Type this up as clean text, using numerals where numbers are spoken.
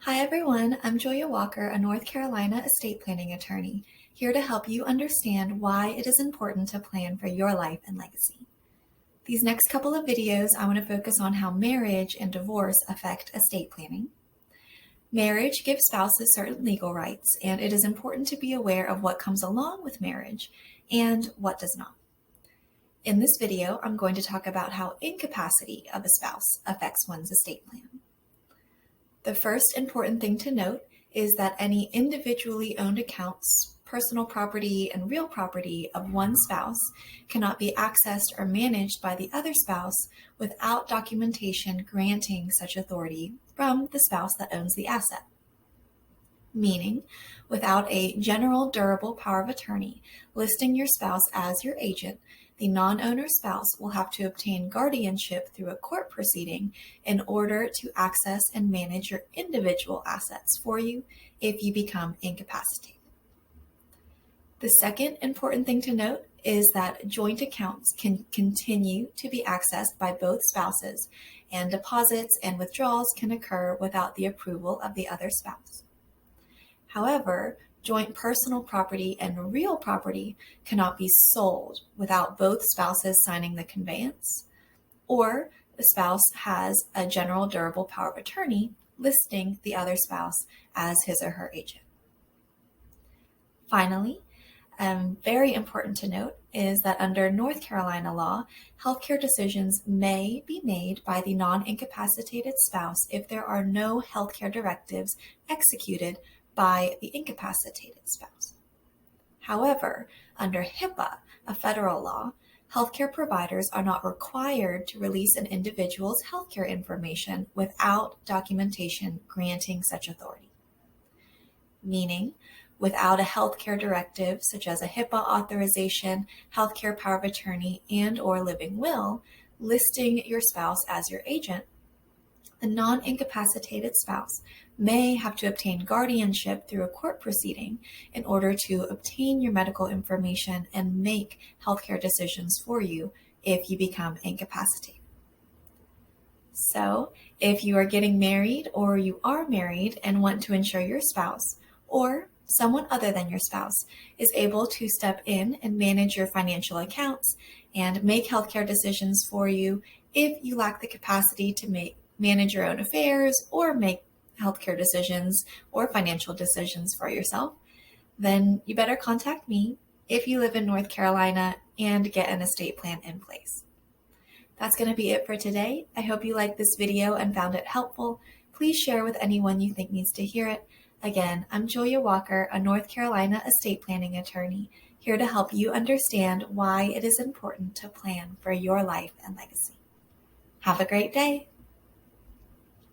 Hi everyone, I'm Julia Walker, a North Carolina estate planning attorney, here to help you understand why it is important to plan for your life and legacy. These next couple of videos, I want to focus on how marriage and divorce affect estate planning. Marriage gives spouses certain legal rights, and it is important to be aware of what comes along with marriage and what does not. In this video, I'm going to talk about how incapacity of a spouse affects one's estate plan. The first important thing to note is that any individually owned accounts, personal property, and real property of one spouse cannot be accessed or managed by the other spouse without documentation granting such authority from the spouse that owns the asset. Meaning, without a general durable power of attorney listing your spouse as your agent, the non-owner spouse will have to obtain guardianship through a court proceeding in order to access and manage your individual assets for you if you become incapacitated. The second important thing to note is that joint accounts can continue to be accessed by both spouses, and deposits and withdrawals can occur without the approval of the other spouse. However, joint personal property and real property cannot be sold without both spouses signing the conveyance, or the spouse has a general durable power of attorney listing the other spouse as his or her agent. Finally, very important to note is that under North Carolina law, healthcare decisions may be made by the non-incapacitated spouse if there are no healthcare directives executed by the incapacitated spouse. However, under HIPAA, a federal law, healthcare providers are not required to release an individual's healthcare information without documentation granting such authority. Meaning, without a healthcare directive such as a HIPAA authorization, healthcare power of attorney, and/or living will listing your spouse as your agent, the non-incapacitated spouse may have to obtain guardianship through a court proceeding in order to obtain your medical information and make healthcare decisions for you if you become incapacitated. So, if you are getting married or you are married and want to ensure your spouse or someone other than your spouse is able to step in and manage your financial accounts and make healthcare decisions for you if you lack the capacity to manage your own affairs or make healthcare decisions or financial decisions for yourself, then you better contact me if you live in North Carolina and get an estate plan in place. That's going to be it for today. I hope you liked this video and found it helpful. Please share with anyone you think needs to hear it. Again, I'm Julia Walker, a North Carolina estate planning attorney, here to help you understand why it is important to plan for your life and legacy. Have a great day.